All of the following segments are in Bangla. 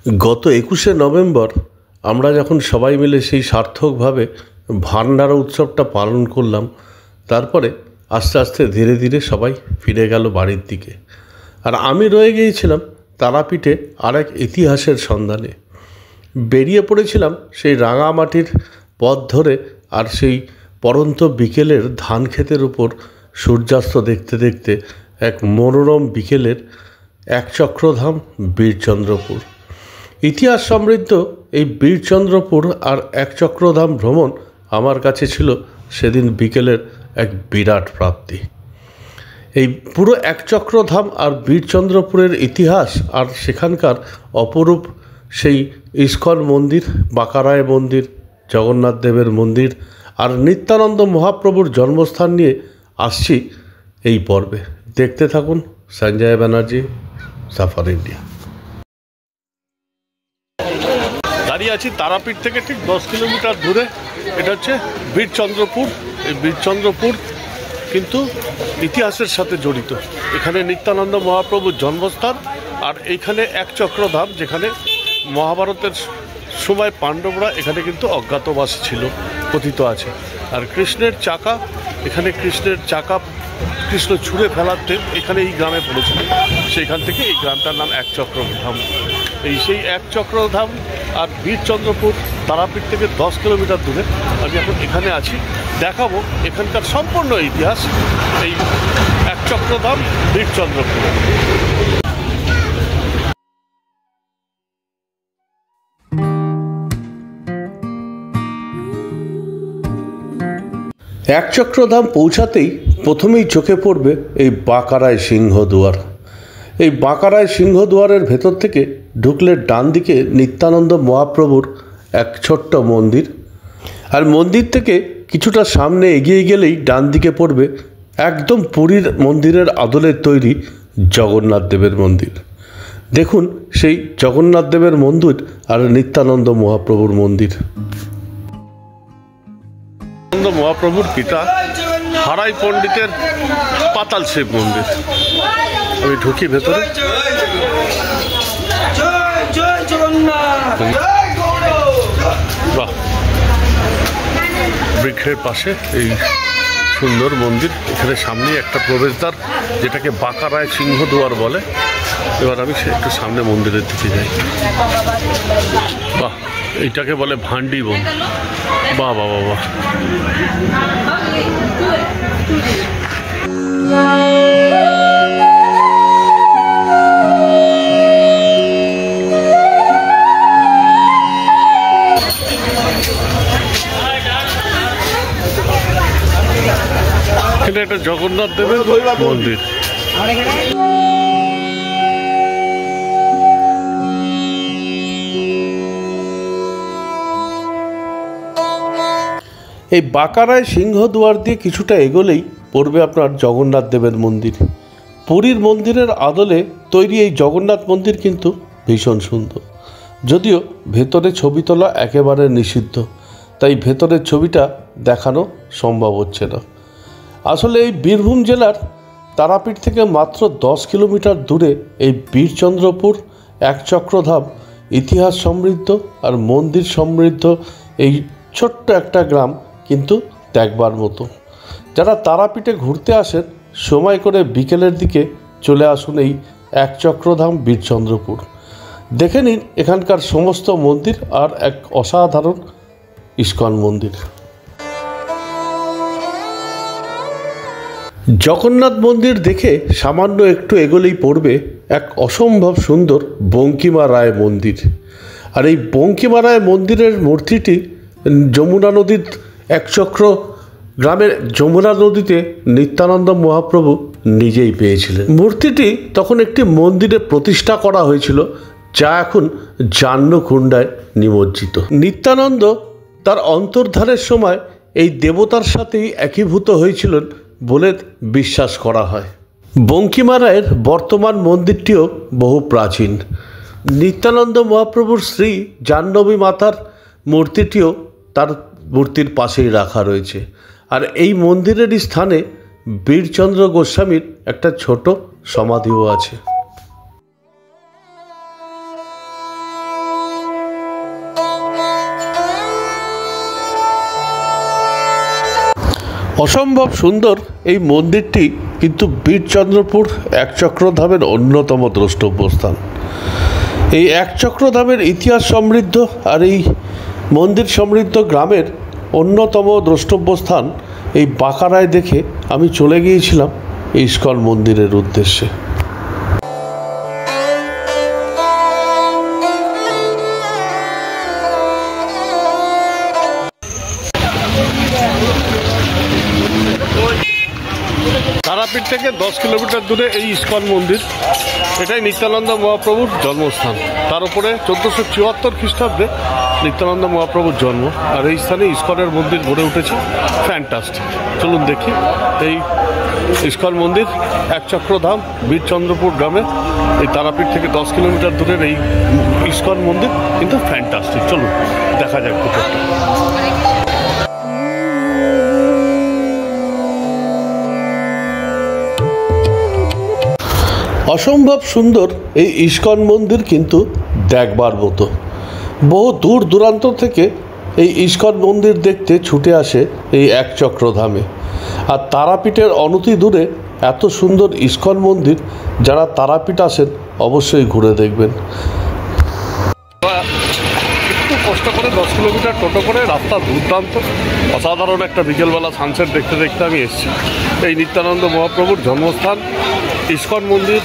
গত 21শে নভেম্বর আমরা যখন সবাই মিলে সেই সার্থকভাবে ভান্ডারা উৎসবটা পালন করলাম, তারপরে আস্তে আস্তে ধীরে ধীরে সবাই ফিরে গেল বাড়ির দিকে। আর আমি রয়ে গিয়েছিলাম তারাপীঠে আরেক ইতিহাসের সন্ধানে। বেরিয়ে পড়েছিলাম সেই রাঙামাটির পথ ধরে, আর সেই পরন্ত বিকেলের ধান ক্ষেতের উপর সূর্যাস্ত দেখতে দেখতে এক মনোরম বিকেলের একচক্রধাম বীরচন্দ্রপুর। ইতিহাস সমৃদ্ধ এই বীরচন্দ্রপুর আর একচক্রধাম ভ্রমণ আমার কাছে ছিল সেদিন বিকেলের এক বিরাট প্রাপ্তি। এই পুরো একচক্রধাম আর বীরচন্দ্রপুরের ইতিহাস আর সেখানকার অপরূপ সেই ইস্কন মন্দির, বাঁকারায় মন্দির, জগন্নাথ দেবের মন্দির আর নিত্যানন্দ মহাপ্রভুর জন্মস্থান নিয়ে আসছি এই পর্বে। দেখতে থাকুন সঞ্জয় ব্যানার্জি সাফার ইন্ডিয়া। দাঁড়িয়ে আছি তারাপীঠ থেকে ঠিক 10 কিলোমিটার দূরে। এটা হচ্ছে বীরচন্দ্রপুর। এই বীরচন্দ্রপুর কিন্তু ইতিহাসের সাথে জড়িত। এখানে নিত্যানন্দ মহাপ্রভুর জন্মস্থান, আর এইখানে একচক্রধাম, যেখানে মহাভারতের সময় পাণ্ডবরা এখানে কিন্তু অজ্ঞাতবাস ছিল, কথিত আছে। আর কৃষ্ণের চাকা, এখানে কৃষ্ণের চাকা কৃষ্ণ ছুঁড়ে ফেলাতে এখানে এই গ্রামে পড়েছিল, সেইখান থেকে এই গ্রামটার নাম একচক্রধাম। সেই একচক্রধাম আর বীরচন্দ্রপুর তারাপীঠ থেকে 10 কিলোমিটার দূরে। আমি এখন এখানে আছি, দেখাবো এখানকার সম্পূর্ণ ইতিহাস এই একচক্রধাম বীরচন্দ্রপুর। একচক্রধাম পৌঁছাতেই প্রথমেই চোখে পড়বে এই বাঁকারায় সিংহদুয়ার। এই বাঁকারায় সিংহদুয়ারের ভেতর থেকে ঢুকলে ডান দিকে নিত্যানন্দ মহাপ্রভুর এক ছোট্ট মন্দির, আর মন্দির থেকে কিছুটা সামনে এগিয়ে গেলেই ডান দিকে পড়বে একদম পুরীর মন্দিরের আদলের তৈরি জগন্নাথ দেবের মন্দির। দেখুন সেই জগন্নাথ দেবের মন্দির আর নিত্যানন্দ মহাপ্রভুর মন্দির। মহাপ্রভুর পিতা হারাই পণ্ডিতের পাতাল শিব মন্দির। আমি ঢুকি ভেতরে। বাহ, বৃক্ষের পাশে এই সুন্দর মন্দির। এখানে সামনে একটা প্রবেশদ্বার, যেটাকে বাঁকারায় সিংহদুয়ার বলে। এবার আমি একটু সামনে মন্দিরের দিকে যাই। বাহ, এইটাকে বলে ভান্ডি বন। বাহ বাহ বাহ বাহ। এটা একটা জগন্নাথ দেবের মন্দির। এই বাঁকারায় সিংহদুয়ার দিয়ে কিছুটা এগোলেই পড়বে আপনার জগন্নাথ দেবের মন্দির। পুরীর মন্দিরের আদলে তৈরি এই জগন্নাথ মন্দির কিন্তু ভীষণ সুন্দর, যদিও ভেতরে ছবি তোলা একেবারে নিষিদ্ধ, তাই ভেতরের ছবিটা দেখানো সম্ভব হচ্ছে না। আসলে এই বীরভূম জেলার তারাপীঠ থেকে মাত্র 10 কিলোমিটার দূরে এই বীরচন্দ্রপুর একচক্রধাম ইতিহাস সমৃদ্ধ আর মন্দির সমৃদ্ধ এই ছোট্ট একটা গ্রাম কিন্তু দেখবার মতো। যারা তারাপীঠে ঘুরতে আসেন, সময় করে বিকেলের দিকে চলে আসুন এই একচক্রধাম বীরচন্দ্রপুর। দেখে নিন এখানকার সমস্ত মন্দির আর এক অসাধারণ ইস্কন মন্দির। জগন্নাথ মন্দির দেখে সামান্য একটু এগোলেই পড়বে এক অসম্ভব সুন্দর বঙ্কিমা রায় মন্দির। আর এই বঙ্কিমা রায় মন্দিরের মূর্তিটি যমুনা নদীর একচক্র গ্রামের যমুনা নদীতে নিত্যানন্দ মহাপ্রভু নিজেই পেয়েছিলেন। মূর্তিটি তখন একটি মন্দিরে প্রতিষ্ঠা করা হয়েছিল, যা এখন জাহ্নকুণ্ডায় নিমজ্জিত। নিত্যানন্দ তার অন্তর্ধানের সময় এই দেবতার সাথেই একীভূত হয়েছিলেন বলে বিশ্বাস করা হয়। বঙ্কিমা রায়ের বর্তমান মন্দিরটিও বহু প্রাচীন। নিত্যানন্দ মহাপ্রভুর শ্রী জাহ্নবী মাতার মূর্তিটিও তার মূর্তির পাশেই রাখা রয়েছে। আর এই মন্দিরের স্থানে বীরচন্দ্র গোস্বামীর একটা ছোট সমাধিও আছে। অসম্ভব সুন্দর এই মন্দিরটি কিন্তু বীরচন্দ্রপুর একচক্রধামের অন্যতম দ্রষ্টব্য স্থান। এই একচক্রধামের ইতিহাস সমৃদ্ধ আর এই মন্দির সমৃদ্ধ গ্রামের অন্যতম দ্রষ্টব্য স্থান এই বাঁকারায় দেখে আমি চলে গিয়েছিলাম ইস্কন মন্দিরের উদ্দেশ্যে। তারাপীঠ থেকে 10 কিলোমিটার দূরে এই ইস্কন মন্দির, এটাই নিত্যানন্দ মহাপ্রভুর জন্মস্থান। তার উপরে 1474 খ্রিস্টাব্দে নিত্যানন্দ মহাপ্রভুর জন্ম, আর এই স্থানে ইস্কনের মন্দির গড়ে উঠেছে। ফ্যান্টাস্টিক। চলুন দেখি এই ইস্কন মন্দির একচক্রধাম বীরচন্দ্রপুর গ্রামে এই তারাপীঠ থেকে 10 কিলোমিটার দূরের এই ইস্কন মন্দির কিন্তু ফ্যান্টাস্টিক। চলুন দেখা যাক ভিতরটা। অসম্ভব সুন্দর এই ইস্কন মন্দির কিন্তু দেখবার মতো। বহু দূর দূরান্ত থেকে এই ইস্কন মন্দির দেখতে ছুটে আসে এই একচক্রধামে। আর তারাপীঠের অনতি দূরে এত সুন্দর ইস্কন মন্দির, যারা তারাপীঠ আসেন অবশ্যই ঘুরে দেখবেন। একটু কষ্ট করে 10 কিলোমিটার টোটো করে, রাস্তা দুর্দান্ত, অসাধারণ একটা বিকেলবেলা সানসেট দেখতে দেখতে আমি এসেছি এই নিত্যানন্দ মহাপ্রভুর জন্মস্থান ইস্কন মন্দির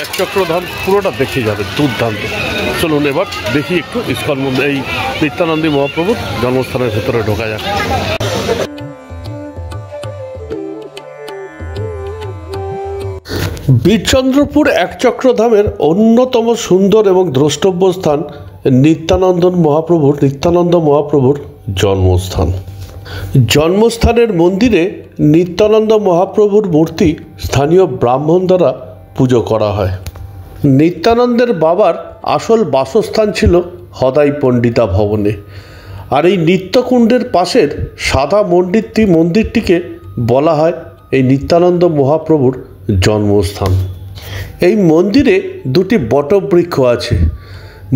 একচক্রধাম। পুরোটা দেখে যাবে, দুর্দান্ত। চলুন এবার দেখি একটু ইস্কন মন্দির, এই নিত্যানন্দী মহাপ্রভুর জন্মস্থানের ভেতরে ঢোকা যাক। বীরচন্দ্রপুর একচক্রধামের অন্যতম সুন্দর এবং দ্রষ্টব্য স্থান নিত্যানন্দ মহাপ্রভুর জন্মস্থান। জন্মস্থানের মন্দিরে নিত্যানন্দ মহাপ্রভুর মূর্তি স্থানীয় ব্রাহ্মণ দ্বারা পুজো করা হয়। নিত্যানন্দের বাবার আসল বাসস্থান ছিল হদাই পণ্ডিতা ভবনে, আর এই নিত্যকুণ্ডের পাশের সাদা মন্দিরটিকে বলা হয় এই নিত্যানন্দ মহাপ্রভুর জন্মস্থান। এই মন্দিরে দুটি বটবৃক্ষ আছে।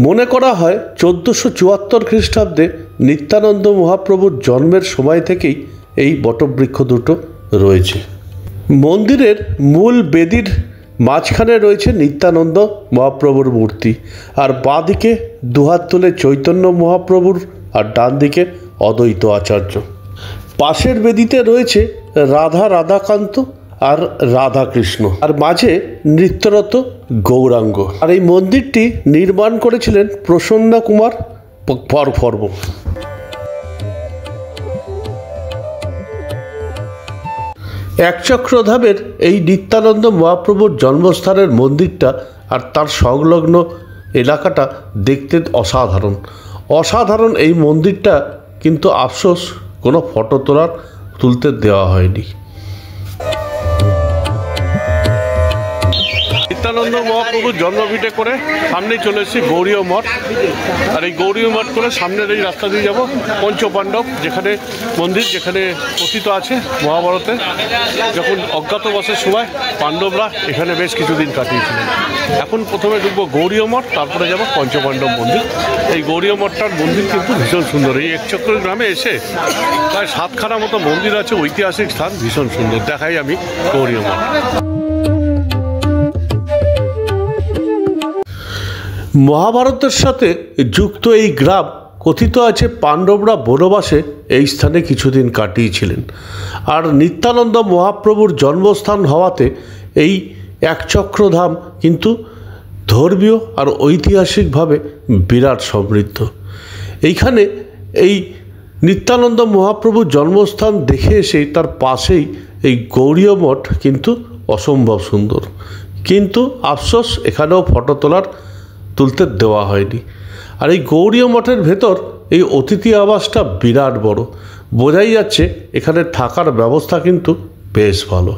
মনে করা হয় 1474 খ্রিস্টাব্দে নিত্যানন্দ মহাপ্রভুর জন্মের সময় থেকেই এই বটবৃক্ষ দুটো রয়েছে। মন্দিরের মূল বেদির মাঝখানে রয়েছে নিত্যানন্দ মহাপ্রভুর মূর্তি, আর বাঁ দিকে দুহাত তুলে চৈতন্য মহাপ্রভুর, আর ডান দিকে অদ্বৈত আচার্য। পাশের বেদিতে রয়েছে রাধাকান্ত আর রাধাকৃষ্ণ, আর মাঝে নৃত্যরত গৌরাঙ্গ। আর এই মন্দিরটি নির্মাণ করেছিলেন প্রসন্ন কুমার পরফর্ম। একচক্রধামের এই নিত্যানন্দ মহাপ্রভুর জন্মস্থানের মন্দিরটা আর তার সংলগ্ন এলাকাটা দেখতে অসাধারণ। এই মন্দিরটা কিন্তু আফসোস কোনো ফটো তুলতে দেওয়া হয়নি। নিত্যানন্দ মহাপ্রভুর জন্মভিটে করে সামনেই চলে এসেছি গৌরীয় মঠ, আর এই গৌরীয় মঠ করে সামনের এই রাস্তা দিয়ে যাব পঞ্চপাণ্ডব যেখানে কথিত আছে মহাভারতে যখন অজ্ঞাতবাসের সময় পাণ্ডবরা এখানে বেশ কিছুদিন কাটিয়েছিলেন। এখন প্রথমে ঢুকবো গৌরীয় মঠ, তারপরে যাব পঞ্চপাণ্ডব মন্দির। এই গৌরীয় মঠটার মন্দির কিন্তু ভীষণ সুন্দর। এই একচক্র গ্রামে এসে প্রায় 7খানা মতো মন্দির আছে, ঐতিহাসিক স্থান, ভীষণ সুন্দর। দেখাই আমি গৌরীয় মঠ। মহাভারতের সাথে যুক্ত এই গ্রাম কথিত আছে পাণ্ডবরা বনবাসে এই স্থানে কিছুদিন কাটিয়েছিলেন। আর নিত্যানন্দ মহাপ্রভুর জন্মস্থান হওয়াতে এই একচক্রধাম কিন্তু ধর্মীয় আর ঐতিহাসিকভাবে বিরাট সমৃদ্ধ। এইখানে এই নিত্যানন্দ মহাপ্রভুর জন্মস্থান দেখে এসে তার পাশেই এই গৌরীয় মঠ কিন্তু অসম্ভব সুন্দর, কিন্তু আফসোস এখানেও ফটো তুলতে দেওয়া হয়নি। আর এই গৌরীয় মঠের ভেতর এই অতিথি আবাসটা বিরাট বড়, বোঝাই যাচ্ছে এখানে থাকার ব্যবস্থা কিন্তু বেশ ভালো।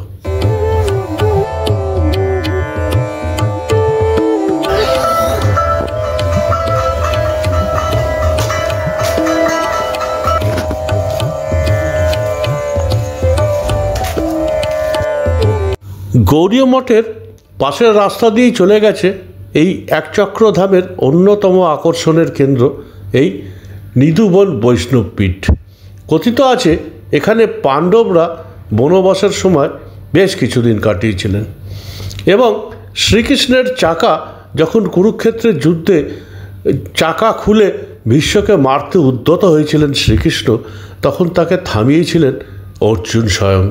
গৌরীয় মঠের পাশের রাস্তা দিয়েই চলে গেছে এই একচক্রধামের অন্যতম আকর্ষণের কেন্দ্র এই নিধুবন বৈষ্ণবপীঠ। কথিত আছে এখানে পাণ্ডবরা বনবাসের সময় বেশ কিছুদিন কাটিয়েছিলেন। এবং শ্রীকৃষ্ণের চাকা যখন কুরুক্ষেত্রের যুদ্ধে চাকা খুলে ভীষ্মকে মারতে উদ্যত হয়েছিলেন শ্রীকৃষ্ণ, তখন তাকে থামিয়েছিলেন অর্জুন স্বয়ং।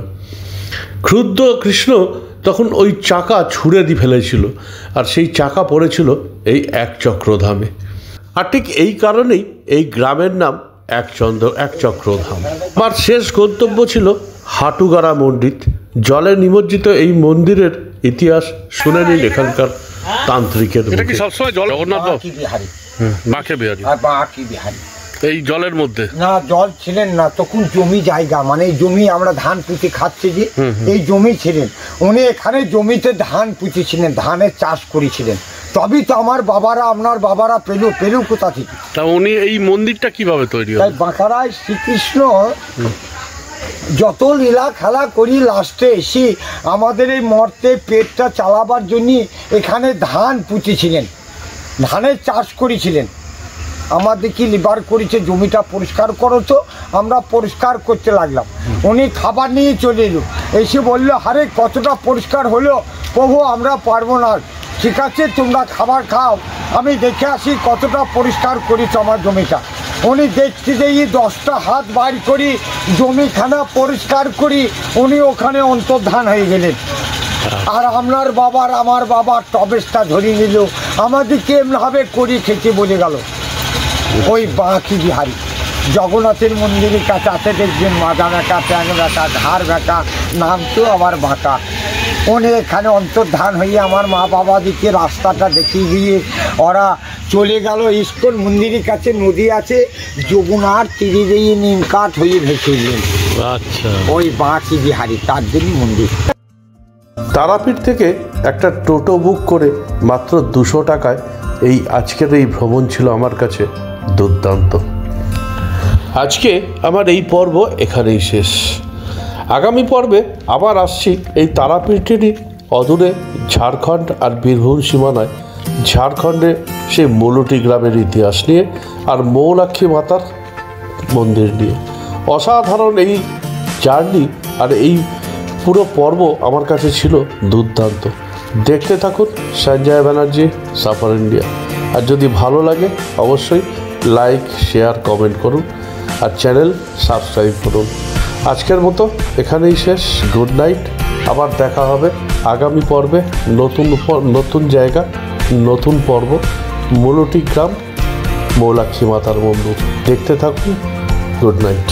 ক্রুদ্ধ কৃষ্ণ তখন ওই চাকা ছুঁড়ে দিয়ে ফেলেছিল, আর সেই চাকা পড়েছিল এই একচক্রধামে। আর ঠিক এই কারণেই এই গ্রামের নাম একচক্রধাম। আমার শেষ গন্তব্য ছিল হাটুগাড়া মন্দির। জলে নিমজ্জিত এই মন্দিরের ইতিহাস শুনে নিন এখানকার তান্ত্রিকের মুখে। সবসময় জল জগন্নাথ বাঁকে বিহারী এই জলের মধ্যে না, জল ছিলেন না তখন, জমি জায়গা, মানে জমি আমরা ধান পুঁতে খাচ্ছি যে এই জমি ছিলেন উনি, এখানে জমিতে ধান পুঁতেছিলেন, ধানের চাষ করেছিলেন। তবেই তো আমার বাবারা, আপনার বাবারা পেলু কোথা থেকে? তা উনি এই মন্দিরটা কিভাবে তৈরি হয়? তাই বাঁকারায় শ্রীকৃষ্ণ যত লীলা খেলা করি লাস্টে এসে আমাদের এই মর্তে পেটটা চালাবার জন্য এখানে ধান পুঁতেছিলেন, ধানের চাষ করেছিলেন। আমাদের কি লিবার করেছে, জমিটা পরিষ্কার করো, তো আমরা পরিষ্কার করতে লাগলাম। উনি খাবার নিয়ে চলে এলো, এসে বললো, আরে কতটা পরিষ্কার হলো প্রভু, আমরা পারবো না, ঠিক আছে তোমরা খাবার খাও, আমি দেখে আসি কতটা পরিষ্কার করেছ আমার জমিটা। উনি দেখতে যেয়ে 10টা হাত বাইর করি জমিখানা পরিষ্কার করি, উনি ওখানে অন্তর্ধান হয়ে গেলেন। আর আমার বাবার টবেসটা ধরিয়ে নিল, আমাদেরকে এমনভাবে করি খেতে বলে গেল। ওই বাঁকি বিহারী জগন্নাথের মন্দিরের কাছে আছে, দেখবেন মাজা বেঁকা, ট্যাং বেঁকা, ঘাড় বেঁকা, নাম তো আবার বাঁকা। উনি এখানে অন্তর্ধান হয়ে আমার মা বাবাদিকে রাস্তাটা দেখিয়ে দিয়ে ওরা চলে গেল ইস্কন মন্দিরের কাছে। নদী আছে, যমুনার তীরে দিয়ে নিম কাঠ হয়ে ভেসে গেলেন। আচ্ছা, ওই বাঁকি বিহারী, তার জন্য মন্দির। তারাপীঠ থেকে একটা টোটো বুক করে মাত্র 200 টাকায় এই আজকের এই ভ্রমণ ছিল আমার কাছে দুর্দান্ত। আজকে আমার এই পর্ব এখানেই শেষ। আগামী পর্বে আবার আসছি এই তারাপীঠেরই অদূরে ঝাড়খণ্ড আর বীরভূম সীমানায় ঝাড়খণ্ডে সেই মৌলটি গ্রামের ইতিহাস নিয়ে আর মৌলাক্ষী মাতার মন্দির নিয়ে। অসাধারণ এই জার্নি আর এই পুরো পর্ব আমার কাছে ছিল দুর্দান্ত। দেখতে থাকুন সঞ্জয় ব্যানার্জি সাফার ইন্ডিয়া। আর যদি ভালো লাগে অবশ্যই লাইক, শেয়ার, কমেন্ট করুন আর চ্যানেল সাবস্ক্রাইব করুন। আজকের মতো এখানেই শেষ। Good night. আবার দেখা হবে আগামী পর্বে, নতুন জায়গা, নতুন পর্ব, মৌলটি গ্রাম, মৌলাক্ষী মাতার মন্দির। দেখতে থাকুন। Good night.